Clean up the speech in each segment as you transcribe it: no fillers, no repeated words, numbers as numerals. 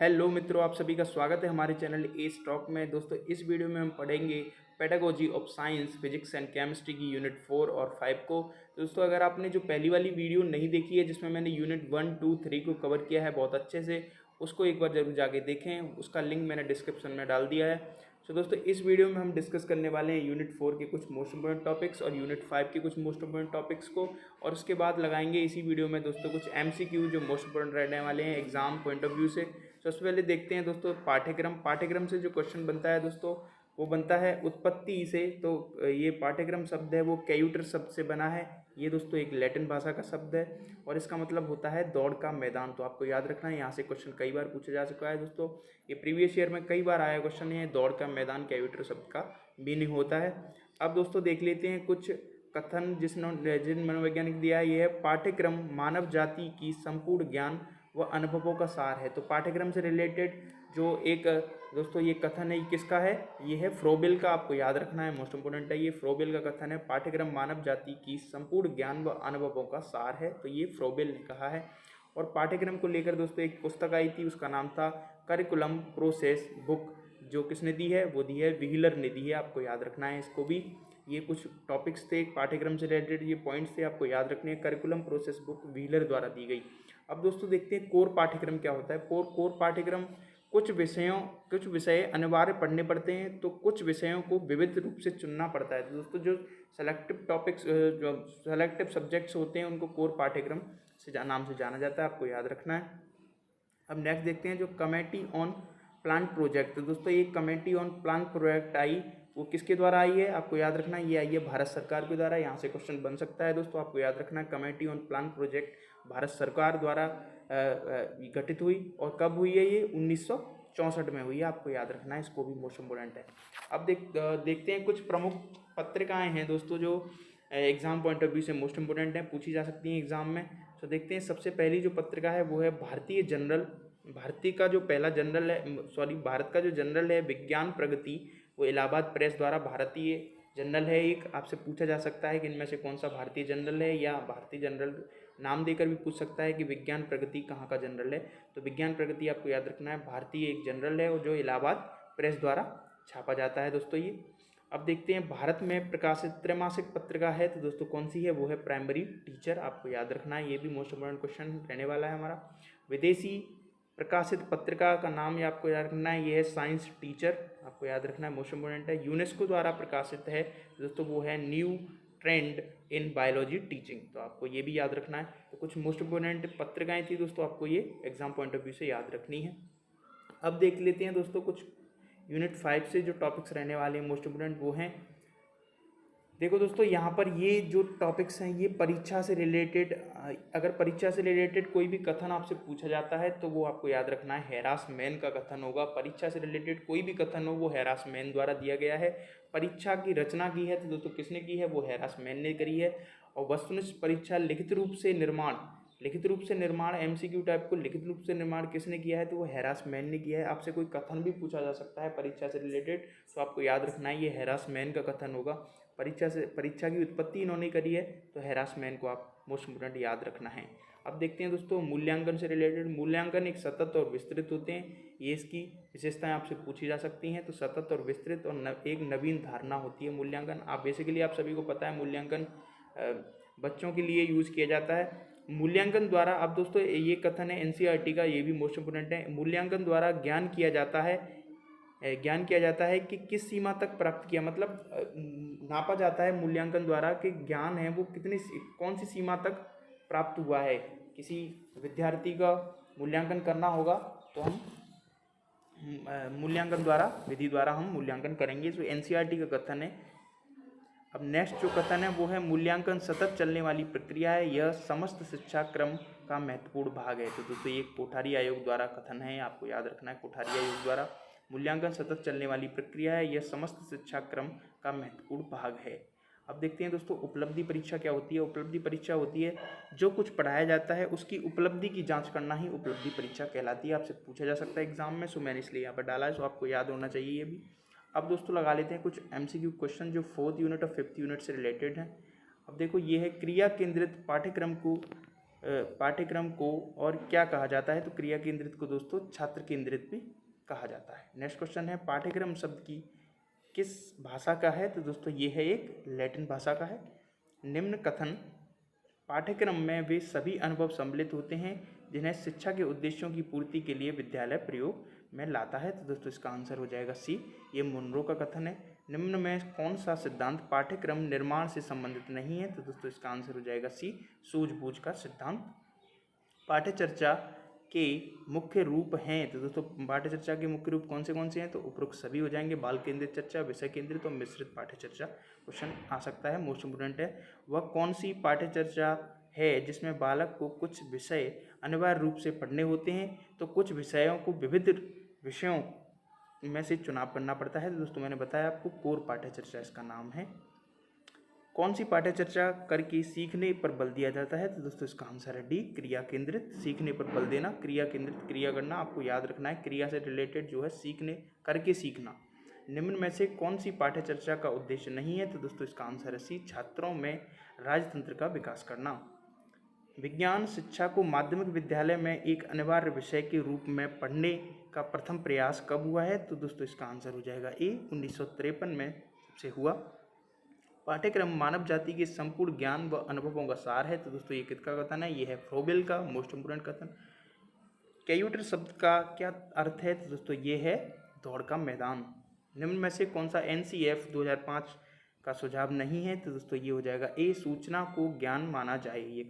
Hello मित्रों, आप सभी का स्वागत है हमारे चैनल ए स्टॉक में। दोस्तों, इस वीडियो में हम पढ़ेंगे pedagogy of science, physics and chemistry की यूनिट 4 और 5 को। दोस्तों, अगर आपने जो पहली वाली वीडियो नहीं देखी है जिसमें मैंने यूनिट 1, 2, 3 को कवर किया है बहुत अच्छे से, उसको एक बार जरूर जाके देखें। उसका लिंक मैंने डिस्क्रिप्शन में डाल दिया है। सो दोस्तों, इस वीडियो में हम डिस्कस करने वाले हैं यूनिट 4 के कुछ मोस्ट इंपोर्टेंट टॉपिक्स और यूनिट 5 के कुछ मोस्ट इंपोर्टेंट टॉपिक्स को। और उसके बाद लगाएंगे इसी वीडियो में दोस्तों कुछ MCQ जो मोस्ट इंपोर्टेंट रहने वाले हैं एग्जाम पॉइंट ऑफ व्यू से। सबसे पहले देखते हैं दोस्तों पाठ्यक्रम से जो क्वेश्चन बनता है दोस्तों, वो बनता है उत्पत्ति से। तो ये पाठ्यक्रम शब्द है वो कैयूटर शब्द से बना है। ये दोस्तों एक लैटिन भाषा का शब्द है और इसका मतलब होता है दौड़ का मैदान। तो आपको याद रखना है, यहाँ से क्वेश्चन कई बार पूछा जा चुका है दोस्तों। ये प्रीवियस ईयर में कई बार आया क्वेश्चन, ये दौड़ का मैदान कैयूटर शब्द का मीनिंग होता है। अब दोस्तों देख लेते हैं कुछ कथन जिन मनोवैज्ञानिक दिया है। ये है पाठ्यक्रम मानव जाति की संपूर्ण ज्ञान व अनुभवों का सार है। तो पाठ्यक्रम से रिलेटेड जो एक दोस्तों ये कथन है, ये किसका है? ये है फ्रोबेल का। आपको याद रखना है, मोस्ट इंपोर्टेंट है। ये फ्रोबेल का कथन है, पाठ्यक्रम मानव जाति की संपूर्ण ज्ञान व अनुभवों का सार है। तो ये फ्रोबेल ने कहा है। और पाठ्यक्रम को लेकर दोस्तों एक पुस्तक आई थी, उसका नाम था करिकुलम प्रोसेस बुक। जो किसने दी है? वो दी है व्हीलर ने दी है। आपको याद रखना है इसको भी। ये कुछ टॉपिक्स थे पाठ्यक्रम से रिलेटेड, ये पॉइंट्स थे, आपको याद रखने हैं। करिकुलम प्रोसेस बुक व्हीलर द्वारा दी गई। अब दोस्तों देखते हैं कोर पाठ्यक्रम क्या होता है। कोर पाठ्यक्रम कुछ विषय अनिवार्य पढ़ने पड़ते हैं, तो कुछ विषयों को विविध रूप से चुनना पड़ता है। तो दोस्तों जो सेलेक्टिव टॉपिक्स जो सेलेक्टिव सब्जेक्ट्स होते हैं उनको कोर पाठ्यक्रम से नाम से जाना जाता है। आपको याद रखना है। अब नेक्स्ट देखते हैं जो कमेटी ऑन प्लांट प्रोजेक्ट। तो दोस्तों ये committee on plant project I, वो किसके द्वारा आई है? आपको याद रखना है, ये आई है भारत सरकार के द्वारा। यहाँ से क्वेश्चन बन सकता है दोस्तों, आपको याद रखना है। Committee on plant project Bharat सरकार द्वारा गठित हुई। और कब हुई है ये? 1964 में हुई है। आपको याद रखना है, इसको भी मोस्ट इम्पोर्टेंट है। अब देखते हैं कुछ प्रमुख पत्रिकाएं हैं दोस्तों जो एग्जाम पॉइंट ऑफ व्यू से मोस्ट इंपोर्टेंट है, पूछी जा सकती हैं एग्जाम में। तो देखते हैं सबसे पहली जो पत्रिका है वो है भारतीय जनरल। भारतीय का जो पहला जनरल है, भारत का जो जनरल है विज्ञान प्रगति, वो इलाहाबाद प्रेस द्वारा भारतीय जनरल है। एक आपसे पूछा जा सकता है कि इनमें से कौन सा भारतीय जनरल है, या भारतीय जनरल नाम देकर भी पूछ सकता है कि विज्ञान प्रगति कहाँ का जनरल है। तो विज्ञान प्रगति आपको याद रखना है, भारतीय एक जनरल है और जो इलाहाबाद प्रेस द्वारा छापा जाता है दोस्तों ये। अब देखते हैं भारत में प्रकाशित त्रैमासिक पत्रिका है, तो दोस्तों कौन सी है? वो है प्राइमरी टीचर। आपको याद रखना है, ये भी मोस्ट इम्पोर्टेंट क्वेश्चन रहने वाला है हमारा। विदेशी प्रकाशित पत्रिका का नाम ये आपको याद रखना है, ये है साइंस टीचर। आपको याद रखना है, मोस्ट इम्पोर्टेंट है। यूनेस्को द्वारा प्रकाशित है दोस्तों, वो है new trend in biology teaching. तो आपको ये भी याद रखना है। तो कुछ मोस्ट इम्पोर्टेंट पत्रिकाएं थी दोस्तों, आपको ये एग्जाम पॉइंट ऑफ व्यू से याद रखनी है। अब देख लेते हैं दोस्तों कुछ यूनिट 5 से जो टॉपिक्स रहने वाले हैं मोस्ट इम्पोर्टेंट, वो हैं। देखो दोस्तों, यहाँ पर ये जो टॉपिक्स हैं ये परीक्षा से रिलेटेड, अगर परीक्षा से रिलेटेड कोई भी कथन आपसे पूछा जाता है तो वो आपको याद रखना है हैरास मैन का कथन होगा। परीक्षा से रिलेटेड कोई भी कथन हो वो हैरास मैन द्वारा दिया गया है। परीक्षा की रचना की है तो दोस्तों किसने की है? वो हैरास मैन ने करी है। और वस्तुनिष्ठ परीक्षा लिखित रूप से निर्माण MCQ टाइप को लिखित रूप से निर्माण किसने किया है? तो वो हैरास मैन ने किया है। आपसे कोई कथन भी पूछा जा सकता है परीक्षा से रिलेटेड, तो आपको याद रखना है ये हैरास मैन का कथन होगा। परीक्षा की उत्पत्ति इन्होंने करी है, तो हैरास मैन को आप मोस्ट इम्पोर्टेंट याद रखना है। अब देखते हैं दोस्तों मूल्यांकन से रिलेटेड। मूल्यांकन एक सतत और विस्तृत होते हैं, ये इसकी विशेषताएं आपसे पूछी जा सकती हैं। तो सतत और विस्तृत और एक नवीन धारणा होती है मूल्यांकन। आप बेसिकली आप सभी को पता है मूल्यांकन बच्चों के लिए यूज़ किया जाता है। मूल्यांकन द्वारा, अब दोस्तों ये कथन है NCERT का, ये भी मोस्ट इम्पोर्टेंट है। मूल्यांकन द्वारा ज्ञान किया जाता है कि किस सीमा तक प्राप्त किया, मतलब नापा जाता है मूल्यांकन द्वारा कि ज्ञान है वो कौन सी सीमा तक प्राप्त हुआ है। किसी विद्यार्थी का मूल्यांकन करना होगा तो हम मूल्यांकन द्वारा विधि द्वारा हम मूल्यांकन करेंगे। जो NCERT का कथन है। अब नेक्स्ट जो कथन है वो है मूल्यांकन सतत चलने वाली प्रक्रिया है, यह समस्त शिक्षा क्रम का महत्वपूर्ण भाग है। तो दोस्तों ये कोठारी आयोग द्वारा कथन है, आपको याद रखना है। कोठारी आयोग द्वारा मूल्यांकन सतत चलने वाली प्रक्रिया है, यह समस्त शिक्षा क्रम का महत्वपूर्ण भाग है। अब देखते हैं दोस्तों उपलब्धि परीक्षा क्या होती है। उपलब्धि परीक्षा होती है जो कुछ पढ़ाया जाता है उसकी उपलब्धि की जांच करना ही उपलब्धि परीक्षा कहलाती है। आपसे पूछा जा सकता है एग्जाम में, सो मैंने इसलिए यहाँ पर डाला है, सो आपको याद होना चाहिए ये भी। अब दोस्तों लगा लेते हैं कुछ MCQ क्वेश्चन जो 4th यूनिट और 5th यूनिट से रिलेटेड हैं। अब देखो ये है क्रिया केंद्रित पाठ्यक्रम को पाठ्यक्रम को और क्या कहा जाता है? तो क्रिया केंद्रित को दोस्तों छात्र केंद्रित भी कहा जाता है। नेक्स्ट क्वेश्चन है, पाठ्यक्रम शब्द की किस भाषा का है? तो दोस्तों ये है एक लैटिन भाषा का है। निम्न कथन पाठ्यक्रम में वे सभी अनुभव सम्मिलित होते हैं जिन्हें शिक्षा के उद्देश्यों की पूर्ति के लिए विद्यालय प्रयोग में लाता है। तो दोस्तों इसका आंसर हो जाएगा सी, ये मुनरो का कथन है। निम्न में कौन सा सिद्धांत पाठ्यक्रम निर्माण से संबंधित नहीं है? तो दोस्तों इसका आंसर हो जाएगा सी, सूझबूझ का सिद्धांत। पाठ्यचर्चा के मुख्य रूप हैं? तो दोस्तों पाठ्यचर्चा के मुख्य रूप कौन से हैं? तो उपरोक्त सभी हो जाएंगे, बाल केंद्रित चर्चा, विषय केंद्रित और मिश्रित पाठ्यचर्चा। क्वेश्चन आ सकता है, मोस्ट इंपोर्टेंट है। वह कौन सी पाठ्यचर्चा है जिसमें बालक को कुछ विषय अनिवार्य रूप से पढ़ने होते हैं तो कुछ विषयों को विविध विषयों में से चुनाव करना पड़ता है? तो दोस्तों मैंने बताया आपको, कोर पाठ्यचर्चा इसका नाम है। कौन सी पाठ्यचर्चा करके सीखने पर बल दिया जाता है? तो दोस्तों इसका आंसर है डी, क्रिया केंद्रित। सीखने पर बल देना, क्रिया केंद्रित क्रिया करना, आपको याद रखना है, क्रिया से रिलेटेड जो है सीखने करके सीखना। निम्न में से कौन सी पाठ्यचर्चा का उद्देश्य नहीं है? तो दोस्तों इसका आंसर है सी, छात्रों में राजतंत्र का विकास करना। विज्ञान शिक्षा को माध्यमिक विद्यालय में एक अनिवार्य विषय के रूप में पढ़ने का प्रथम प्रयास कब हुआ है? तो दोस्तों इसका आंसर हो जाएगा ए, 1953 में से हुआ। पाठ्यक्रम मानव जाति के संपूर्ण ज्ञान व अनुभवों का सार है। तो दोस्तों ये किसका कथन है? ये है फ्रोबेल का, मोस्ट इंपोर्टेंट कथन। कैयूटर शब्द का क्या अर्थ है? तो दोस्तों ये है दौड़ का मैदान। निम्न में से कौन सा एनसीएफ 2005 का सुझाव नहीं है? तो दोस्तों ये हो जाएगा ए, सूचना को ज्ञान माना जाए। ये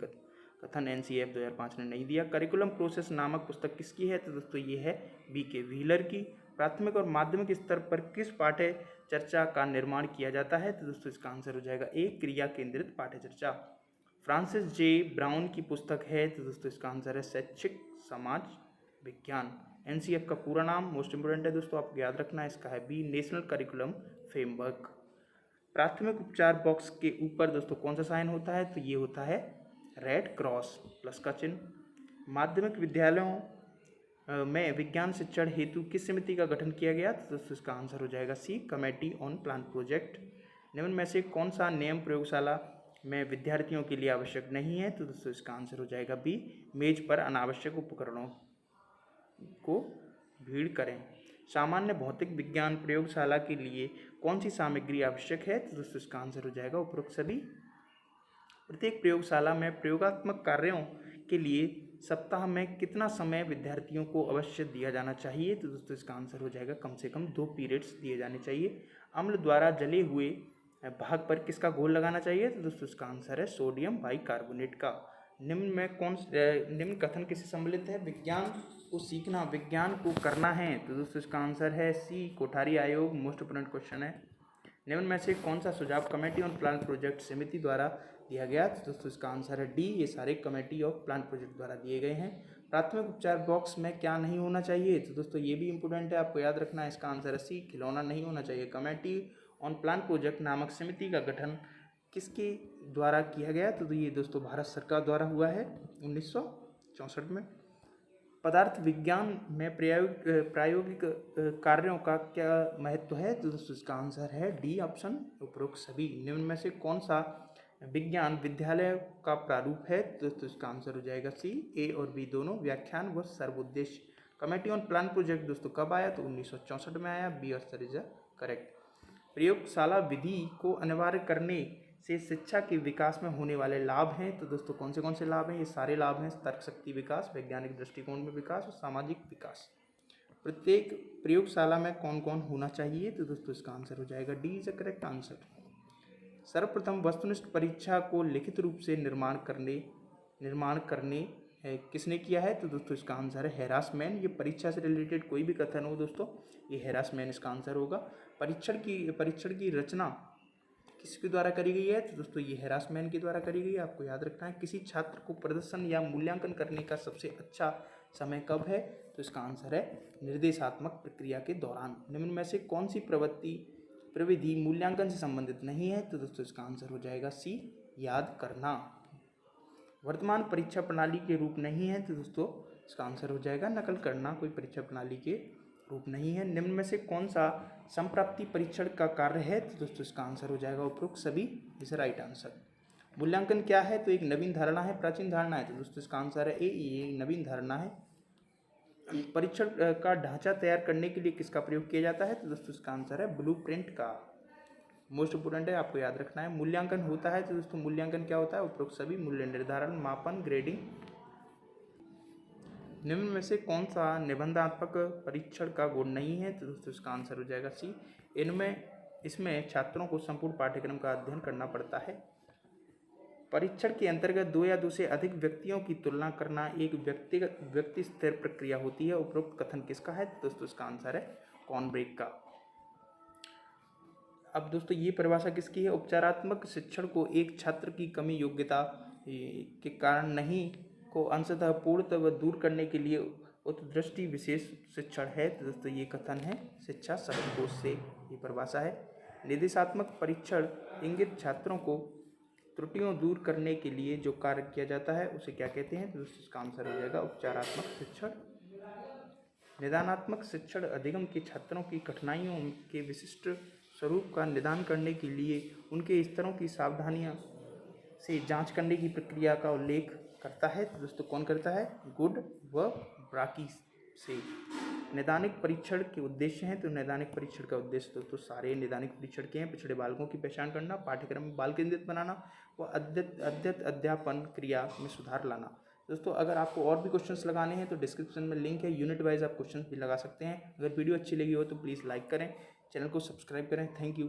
कथन एनसीएफ 2005 ने नहीं दिया। करिकुलम प्रोसेस नामक पुस्तक किसकी है? तो दोस्तों ये है बीके व्हीलर की। प्राथमिक और माध्यमिक स्तर पर किस पाठ्य चर्चा का निर्माण किया जाता है? तो दोस्तों इसका आंसर हो जाएगा ए, क्रिया केंद्रित पाठ्यचर्चा। फ्रांसिस जे ब्राउन की पुस्तक है। तो दोस्तों इसका आंसर है शैक्षिक समाज विज्ञान। एनसीएफ का पूरा नाम मोस्ट इंपोर्टेंट है दोस्तों, आपको याद रखना है, इसका है बी, नेशनल करिकुलम फ्रेमवर्क। प्राथमिक उपचार बॉक्स के ऊपर दोस्तों कौन सा साइन होता है? तो ये होता है रेड क्रॉस प्लस का चिन्ह। माध्यमिक विद्यालयों में विज्ञान शिक्षण हेतु किस समिति का गठन किया गया? तो दोस्तों इसका आंसर हो जाएगा सी, कमेटी ऑन प्लान प्रोजेक्ट। निम्न में से कौन सा नियम प्रयोगशाला में विद्यार्थियों के लिए आवश्यक नहीं है? तो दोस्तों इसका आंसर हो जाएगा बी, मेज पर अनावश्यक उपकरणों को भीड़ करें। सामान्य भौतिक विज्ञान प्रयोगशाला के लिए कौन सी सामग्री आवश्यक है? तो दोस्तों इसका आंसर हो जाएगा उपरोक्त सभी। प्रत्येक प्रयोगशाला में प्रयोगात्मक कार्यों के लिए सप्ताह में कितना समय विद्यार्थियों को अवश्य दिया जाना चाहिए? तो दोस्तों इसका आंसर हो जाएगा कम से कम 2 पीरियड्स दिए जाने चाहिए। अम्ल द्वारा जले हुए भाग पर किसका घोल लगाना चाहिए? तो दोस्तों इसका आंसर है सोडियम बाइकार्बोनेट का। निम्न कथन किससे सम्मिलित है? विज्ञान को सीखना, विज्ञान को करना है। तो दोस्तों इसका आंसर है सी, कोठारी आयोग। मोस्ट इंपोर्टेंट क्वेश्चन है। निम्न में से कौन सा सुझाव कमेटी ऑन प्लान प्रोजेक्ट समिति द्वारा दिया गया? तो दोस्तों इसका आंसर है डी, ये सारे कमेटी ऑफ प्लान प्रोजेक्ट द्वारा दिए गए हैं। प्राथमिक उपचार बॉक्स में क्या नहीं होना चाहिए? तो दोस्तों ये भी इंपॉर्टेंट है, आपको याद रखना है, इसका आंसर है सी, खिलौना नहीं होना चाहिए। कमेटी ऑन प्लान प्रोजेक्ट नामक समिति का गठन किसके द्वारा किया गया? तो ये दोस्तों भारत सरकार द्वारा हुआ है 1964 में। पदार्थ विज्ञान में प्रायोगिक कार्यों का क्या महत्व है? तो दोस्तों इसका आंसर है डी ऑप्शन, उपरोक्त सभी। निम्न में से कौन सा विज्ञान विद्यालय का प्रारूप है? तो दोस्तों इसका आंसर हो जाएगा सी, ए और बी दोनों, व्याख्यान व सर्वोद्देश्य। कमेटी ऑन प्लान प्रोजेक्ट दोस्तों कब आया? तो 1964 में आया, बी और सर इज करेक्ट। प्रयोगशाला विधि को अनिवार्य करने से शिक्षा के विकास में होने वाले लाभ हैं। तो दोस्तों कौन से लाभ हैं? ये सारे लाभ हैं, तर्क शक्ति विकास, वैज्ञानिक दृष्टिकोण में विकास और सामाजिक विकास। प्रत्येक प्रयोगशाला में कौन कौन होना चाहिए? तो दोस्तों इसका आंसर हो जाएगा D is the correct answer. सर्वप्रथम वस्तुनिष्ठ परीक्षा को लिखित रूप से निर्माण करने किसने किया है? तो दोस्तों इसका आंसर है हैरासमैन। ये परीक्षा से रिलेटेड कोई भी कथन हो दोस्तों, ये हैरासमैन इसका आंसर होगा। परीक्षण की रचना किसके द्वारा करी गई है? तो दोस्तों ये हैरासमैन के द्वारा करी गई है, आपको याद रखना है। किसी छात्र को प्रदर्शन या मूल्यांकन करने का सबसे अच्छा समय कब है? तो इसका आंसर है निर्देशात्मक प्रक्रिया के दौरान। निम्न में से कौन सी प्रविधि मूल्यांकन से संबंधित नहीं है? तो दोस्तों इसका आंसर हो जाएगा सी, याद करना। वर्तमान परीक्षा प्रणाली के रूप नहीं है, तो दोस्तों इसका आंसर हो जाएगा नकल करना, कोई परीक्षा प्रणाली के रूप नहीं है। निम्न में से कौन सा संप्राप्ति परीक्षण का कार्य है? तो दोस्तों इसका आंसर हो जाएगा उपरोक्त सभी, इज राइट आंसर। मूल्यांकन क्या है? तो एक नवीन धारणा है, प्राचीन धारणा है? तो दोस्तों इसका आंसर है ए, ये नवीन धारणा है। परीक्षण का ढांचा तैयार करने के लिए किसका प्रयोग किया जाता है? तो दोस्तों इसका आंसर है ब्लूप्रिंट का। मोस्ट इंपोर्टेंट है, आपको याद रखना है। मूल्यांकन होता है, तो दोस्तों मूल्यांकन क्या होता है? उपरोक्त सभी मूल्य निर्धारण, मापन, ग्रेडिंग। निम्न में से कौन सा निबंधात्मक परीक्षण का गुण नहीं है? तो दोस्तों इसका आंसर हो जाएगा सी, इसमें छात्रों को संपूर्ण पाठ्यक्रम का अध्ययन करना पड़ता है। परीक्षण के अंतर्गत दो या दो से अधिक व्यक्तियों की तुलना करना एक व्यक्ति स्थिर प्रक्रिया होती है। उपरोक्त कथन किसका है? तो दोस्तों इसका आंसर है कॉर्नब्रेक का। अब दोस्तों ये परिभाषा किसकी है? उपचारात्मक शिक्षण को एक छात्र की कमी योग्यता के कारण नहीं को अंशतः पूर्णतः दूर करने के लिए उत्दृष्टि विशेष शिक्षण है। तो दोस्तों ये कथन है शिक्षा शब्दकोश से, ये परिभाषा है। निर्देशात्मक परीक्षण इंगित छात्रों को त्रुटियों दूर करने के लिए जो कार्य किया जाता है उसे क्या कहते हैं? तो दोस्तों इसका आंसर हो जाएगा उपचारात्मक शिक्षण। निदानात्मक शिक्षण अधिगम के छात्रों की कठिनाइयों के विशिष्ट स्वरूप का निदान करने के लिए उनके स्तरों की सावधानियां से जांच करने की प्रक्रिया का उल्लेख करता है। तो दोस्तों कौन करता है? गुड व ब्राकी से। नैदानिक परीक्षण के उद्देश्य हैं, तो नैदानिक परीक्षण का उद्देश्य तो सारे नैदानिक परीक्षण के हैं। पिछड़े बालकों की पहचान करना, पाठ्यक्रम में बाल केंद्रित बनाना व अध्यापन क्रिया में सुधार लाना। दोस्तों अगर आपको और भी क्वेश्चंस लगाने हैं तो डिस्क्रिप्शन में लिंक है, यूनिट वाइज आप क्वेश्चंस भी लगा सकते हैं। अगर वीडियो अच्छी लगी हो तो प्लीज़ लाइक करें, चैनल को सब्सक्राइब करें। Thank you.